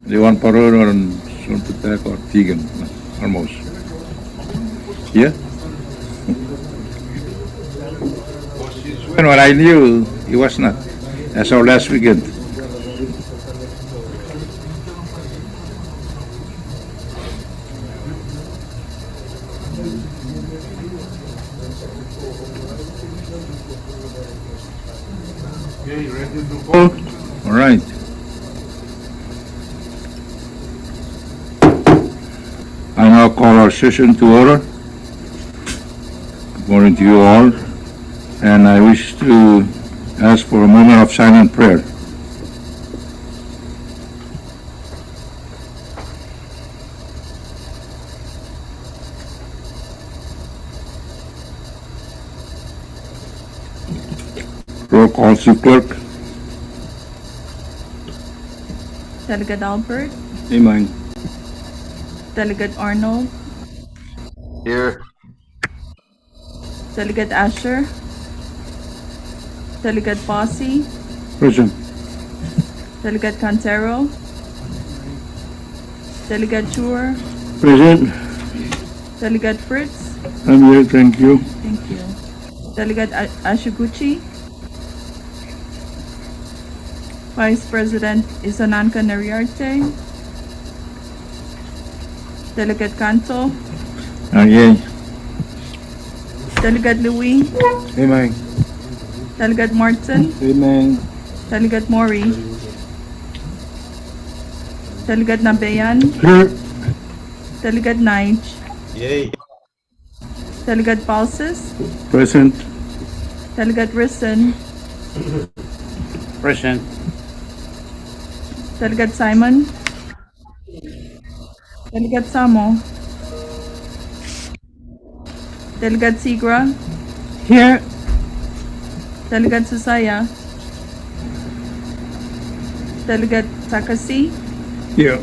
They want parole or Suntutak or Tegan, almost. Yeah? When what I knew, he was not. As our last weekend. Okay, ready to go? All right. I now call our session to order. Good morning to you all. And I wish to ask for a moment of silent prayer. Roll call, Chief Clerk. Delegate Albert, Amen. Delegate Arnold, Here. Delegate Asher, Delegate Fossey, Present. Delegate Cantero, Delegate Chur, Present. Delegate Fritz, I'm here, thank you. thank you. Delegate Ashiguchi, Vice President Isananka Nariarte, Delegate Canto, Yay. Delegate Louis, Amen. Delegate Martin, Amen. Delegate Mori, Delegate Nabayan, Here. Delegate Nige, Yay. Delegate Balsis, Present. Delegate Rison, Present. Delegate Simon, Delegate Samo, Delegate Sigra, Here. Delegate Susaya, Delegate Takasi, Here.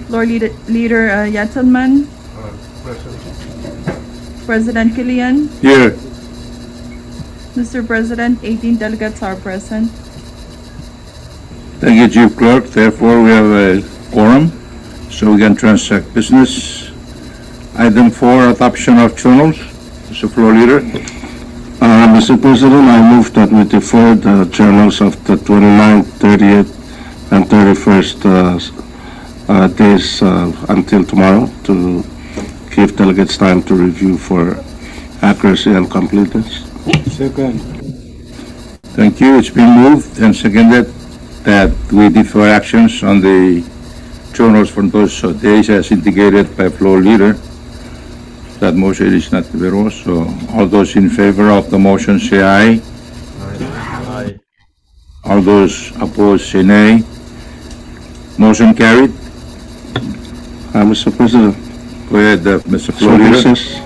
Floor Leader Yatelman, Present. President Killian. Here. Mr. President, 18 delegates are present. Thank you, Chief Clerk. Therefore, we have a quorum, so we can transact business. Item 4, adoption of journals. Mr. Floor Leader. Mr. President, I move that we defer the journals of the 29th, 30th, and 31st days until tomorrow to give delegates time to review for accuracy and completeness. Second. Thank you. It's been moved and seconded that we defer actions on the journals for those days as indicated by Floor Leader. That motion is not deferred. So all those in favor of the motion say aye. Aye. All those opposed say nay. Motion carried. Mr. President, Go ahead, Mr. Floor short Leader. recess.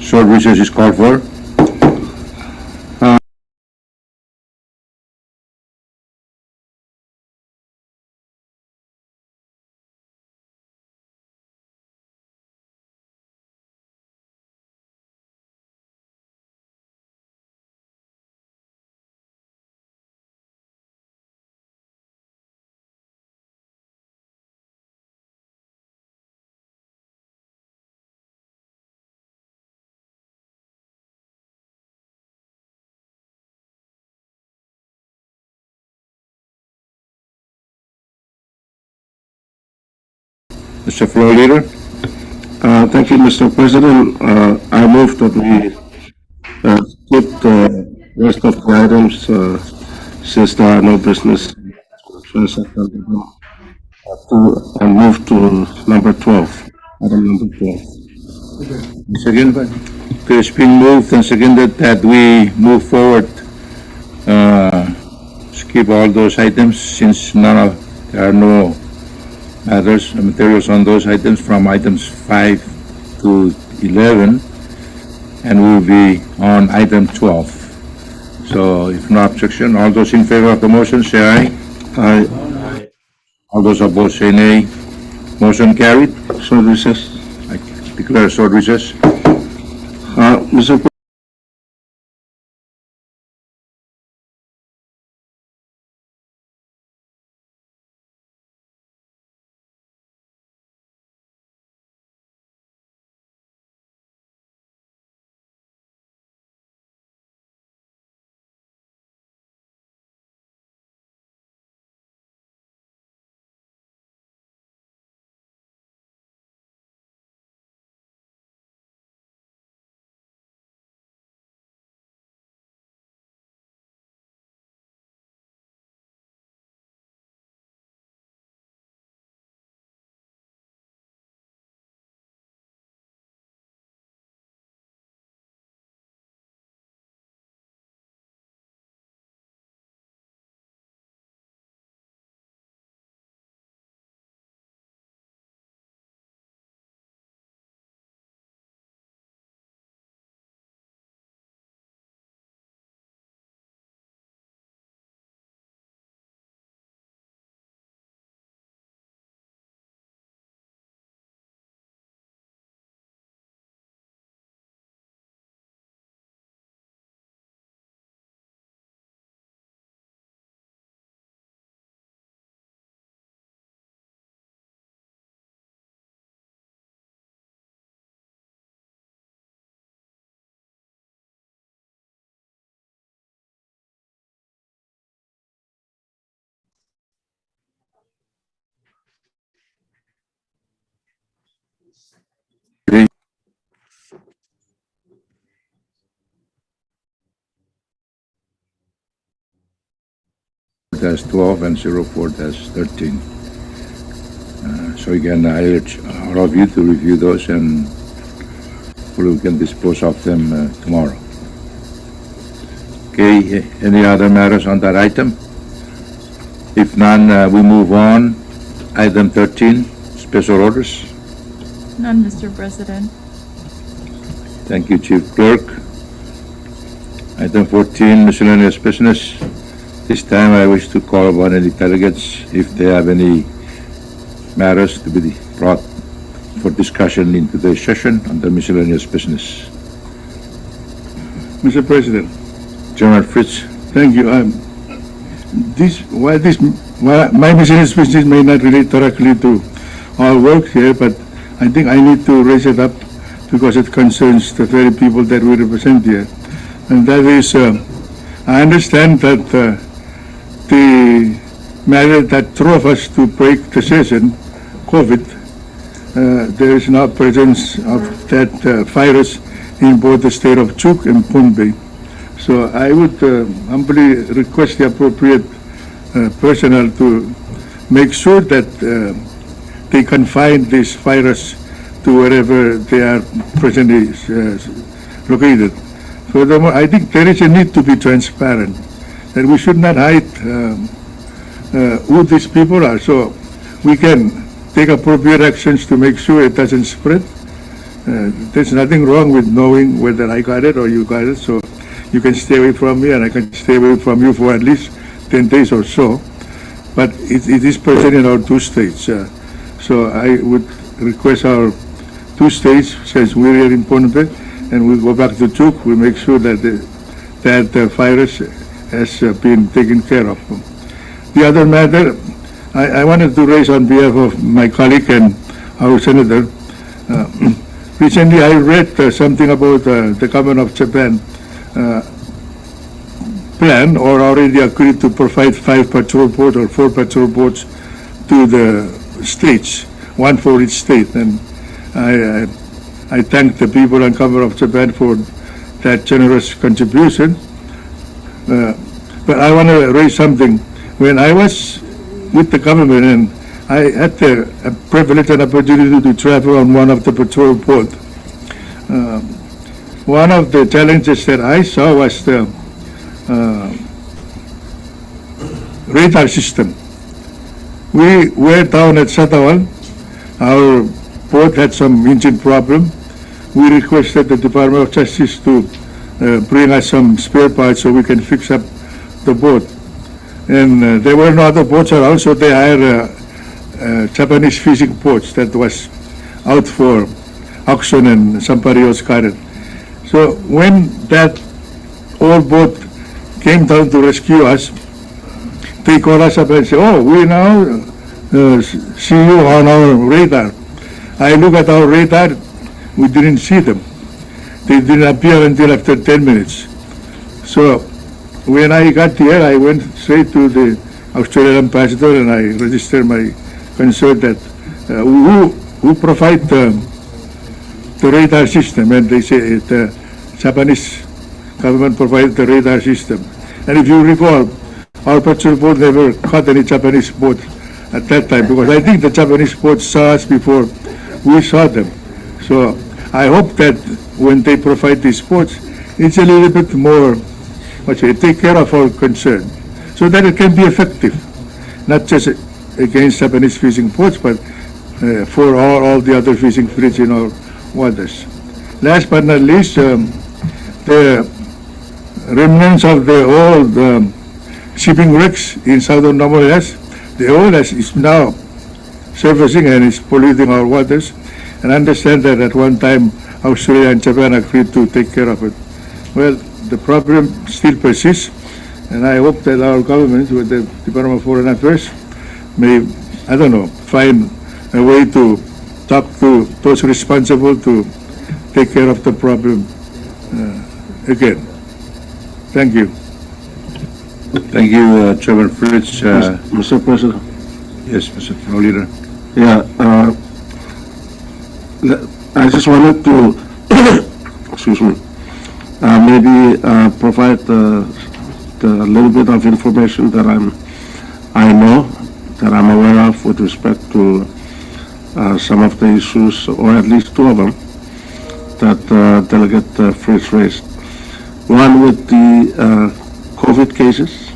Short recess is called for. Mr. Floor Leader. Thank you, Mr. President. I move that we skip the rest of the items since there are no business transacted and move to number 12, item number 12. Second. Okay, it's been moved and seconded that we move forward, skip all those items since there are no matters, materials on those items from items 5 to 11, and we'll be on item 12. So if no objection, all those in favor of the motion say aye. Aye. Aye. All those opposed say nay. Motion carried. Short recess. I declare short recess. Mr. -12 and 04-13. So again, I urge all of you to review those and we can dispose of them tomorrow. Okay, any other matters on that item? If none, we move on. Item 13, special orders. None, Mr. President. Thank you, Chief Clerk. Item 14, miscellaneous business. This time I wish to call upon any delegates if they have any matters to be brought for discussion in today's session under miscellaneous business. Mr. President, General Fritz. thank you. My miscellaneous business may not relate directly to our work here, but I think I need to raise it up because it concerns the very people that we represent here. And that is, I understand that the matter that drove us to break the session, COVID, there is now presence of that virus in both the state of Chuk and Pohnpei. So I would humbly request the appropriate personnel to make sure that they confine this virus to wherever they are presently located. Furthermore, I think there is a need to be transparent, that we should not hide who these people are, so we can take appropriate actions to make sure it doesn't spread. There's nothing wrong with knowing whether I got it or you got it, so you can stay away from me and I can stay away from you for at least 10 days or so. But it is present in our two states. So I would request our two states, since we're here in Pohnpei, and we go back to Chuk, we make sure that the virus has been taken care of. The other matter I wanted to raise on behalf of my colleague and our senator. Recently I read something about the government of Japan plan or already agreed to provide 5 patrol boats or 4 patrol boats to the states, one for each state. And I thank the people and government of Japan for that generous contribution. But I want to raise something. When I was with the government and I had the privilege and opportunity to travel on one of the patrol boats, one of the challenges that I saw was the radar system. We were down at Satawal. Our boat had some engine problem. We requested the Department of Justice to bring us some spare parts so we can fix up the boat. And there were no other boats around, so they hired Japanese fishing boats that was out for auction and somebody else got it. So when that old boat came down to rescue us, they called us up and said, "Oh, we now see you on our radar." I look at our radar, we didn't see them. They didn't appear until after 10 minutes. So when I got here, I went straight to the Australian ambassador and I registered my concern that who provide the radar system, and they say the Japanese government provided the radar system. And if you recall, our patrol boat never caught any Japanese boat at that time, because I think the Japanese boat saw us before we saw them. So I hope that when they provide these boats, it's a little bit more, take care of our concern, so that it can be effective, not just against Japanese fishing boats, but for all the other fishing fleets in our waters. Last but not least, the remnants of the old shipping wrecks in southern Namorias, the oil is now surfacing and is polluting our waters. And I understand that at one time Australia and Japan agreed to take care of it. Well, the problem still persists, and I hope that our government, with the Department of Foreign Affairs, may, find a way to talk to those responsible to take care of the problem again. Thank you. Thank you, Chairman Fritz. Mr. President. Yes, Mr. Floor Leader. Yeah, I just wanted to, excuse me, maybe provide the little bit of information that I know, that I'm aware of with respect to some of the issues, or at least two of them, that Delegate Fritz raised. One with the COVID cases.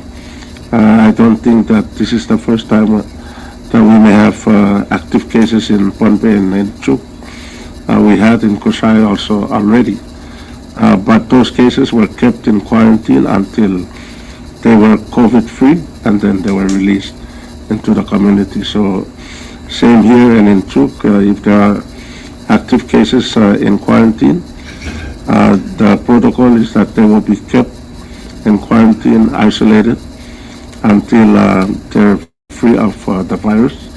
I don't think that this is the first time that we may have active cases in Pohnpei and in Chuk. We had in Kusai also already. But those cases were kept in quarantine until they were COVID-free, and then they were released into the community. So same here and in Chuk, if there are active cases in quarantine, the protocol is that they will be kept in quarantine, isolated, until they're free of the virus,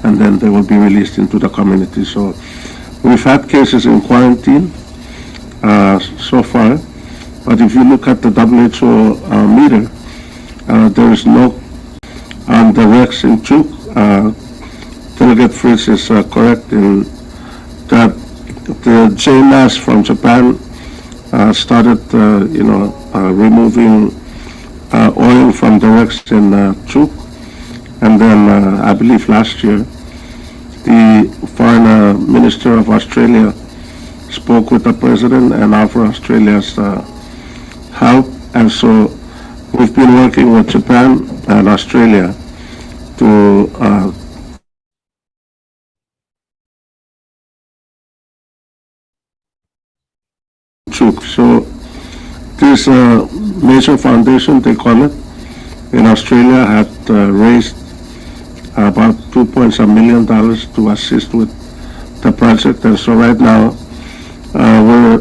and then they will be released into the community. So we've had cases in quarantine so far, but if you look at the WHO meter, there is no, on the Rex in Chuk, Delegate Fritz is correct in that the JMAS from Japan started, removing oil from the wrecks in Chuk, and then I believe last year the foreign minister of Australia spoke with the president and offered Australia's help, and so we've been working with Japan and Australia to Chuk. So this major foundation, they call it, in Australia had raised about $2 million to assist with the project, and so right now we're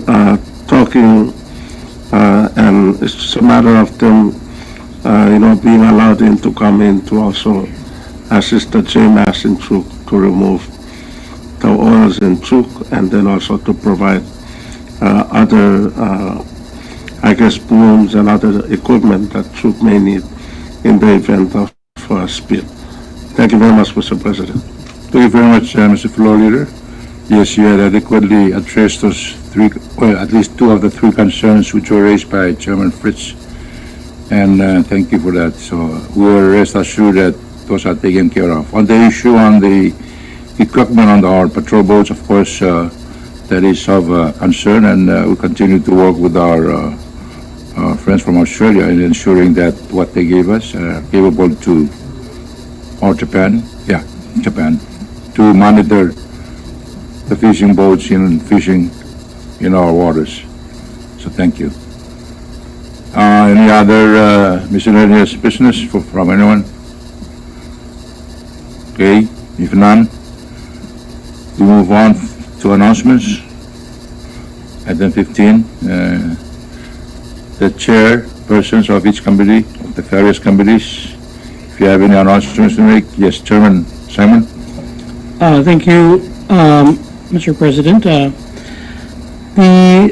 talking, and it's just a matter of them, being allowed in to come in to also assist the JMAS in Chuk to remove the oils in Chuk, and then also to provide other, booms and other equipment that Chuk may need in the event of spill. Thank you very much, Mr. President. Thank you very much, Mr. Floor Leader. Yes, you had adequately addressed those three, well, at least two of the three concerns which were raised by Chairman Fritz, and thank you for that. So we'll rest assured that those are taken care of. On the issue on the equipment on our patrol boats, of course, that is of concern, and we'll continue to work with our friends from Australia in ensuring that what they gave us are capable to, or Japan, to monitor the fishing boats in fishing in our waters. So thank you. Any other miscellaneous business from anyone? Okay, if none, we move on to announcements. Item 15, the chairpersons of each committee, of the various committees, if you have any announcements to make. Yes, Chairman Simon. Thank you, Mr. President. The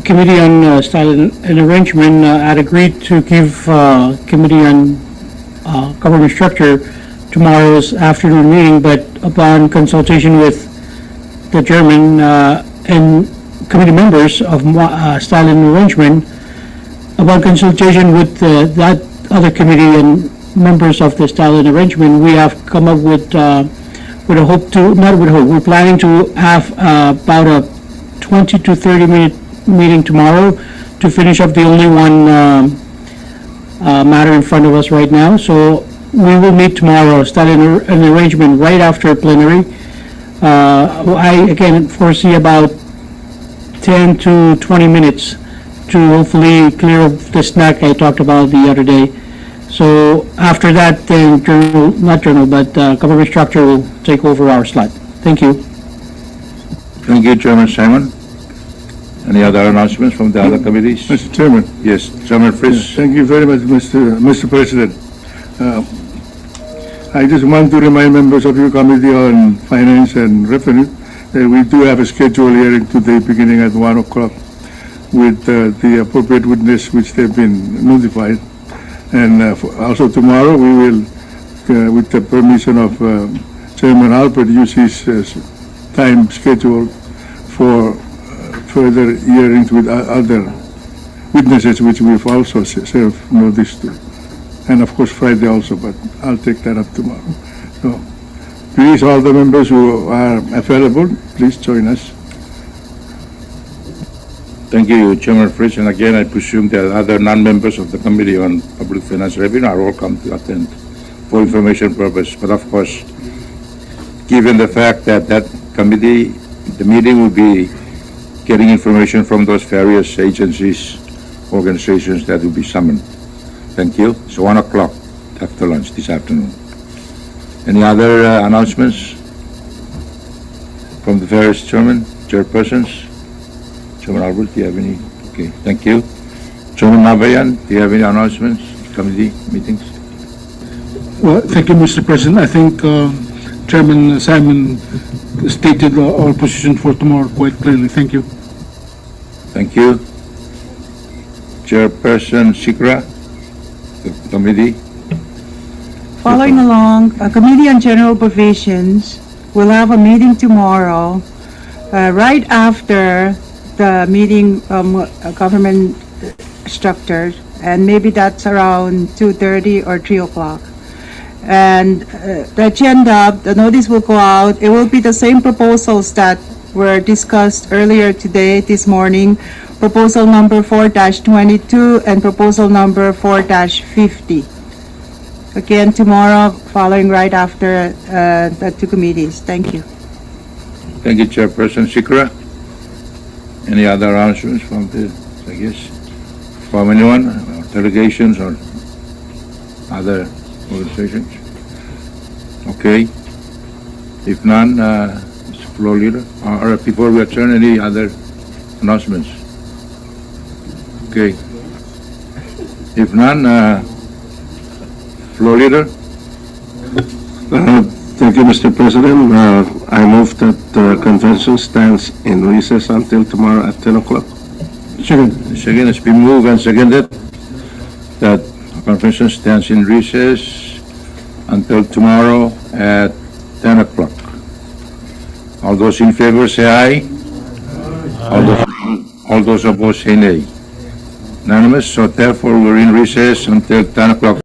Committee on Style and Arrangement had agreed to give Committee on Government Structure tomorrow's afternoon meeting, but upon consultation with the Chairman and committee members of Style and Arrangement, upon consultation with that other committee and members of the Style and Arrangement, we have come up with a hope to, not with hope, we're planning to have about a 20 to 30 minute meeting tomorrow to finish up the only one matter in front of us right now. So we will meet tomorrow, Style and Arrangement, right after plenary. I again foresee about 10 to 20 minutes to hopefully clear up the snack I talked about the other day. So after that, then government structure will take over our slot. Thank you. Thank you, Chairman Simon. Any other announcements from the other committees? Mr. Chairman. Yes, Chairman Fritz. Thank you very much, Mr. President. I just want to remind members of your Committee on Finance and Revenue that we do have a scheduled hearing today beginning at 1 o'clock with the appropriate witness which they've been notified. And also tomorrow we will, with the permission of Chairman Albert, use his time scheduled for further hearings with other witnesses, which we've also served notice to. And of course Friday also, but I'll take that up tomorrow. So please, all the members who are available, please join us. Thank you, Chairman Fritz. And again, I presume that other non-members of the Committee on Public Finance Revenue are welcome to attend for information purpose. But of course, given the fact that that committee, the meeting will be getting information from those various agencies, organizations that will be summoned. Thank you. So 1 o'clock after lunch this afternoon. Any other announcements from the various chairpersons? Chairman Albert, do you have any? Okay, thank you. Chairman Nabayan, do you have any announcements, committee meetings? Well, thank you, Mr. President. I think Chairman Simon stated our position for tomorrow quite clearly. Thank you. Thank you. Chairperson Sikra, the committee. Following along, Committee on General Provisions will have a meeting tomorrow, right after the meeting government structure, and maybe that's around 2:30 or 3 o'clock. And the agenda, the notice will go out. It will be the same proposals that were discussed earlier today, this morning. Proposal number 4-22 and proposal number 4-50. Again, tomorrow, following right after the two committees. Thank you. Thank you, Chairperson Sikra. Any other announcements from the, I guess, from anyone, delegations or other organizations? Okay. If none, Mr. Floor Leader, or before we adjourn, any other announcements? Okay. If none, Floor Leader? Thank you, Mr. President. I move that the convention stands in recess until tomorrow at 10 o'clock. Second, it's been moved and seconded that the convention stands in recess until tomorrow at 10 o'clock. All those in favor say aye. All those opposed say nay. Unanimous, so therefore we're in recess until 10 o'clock.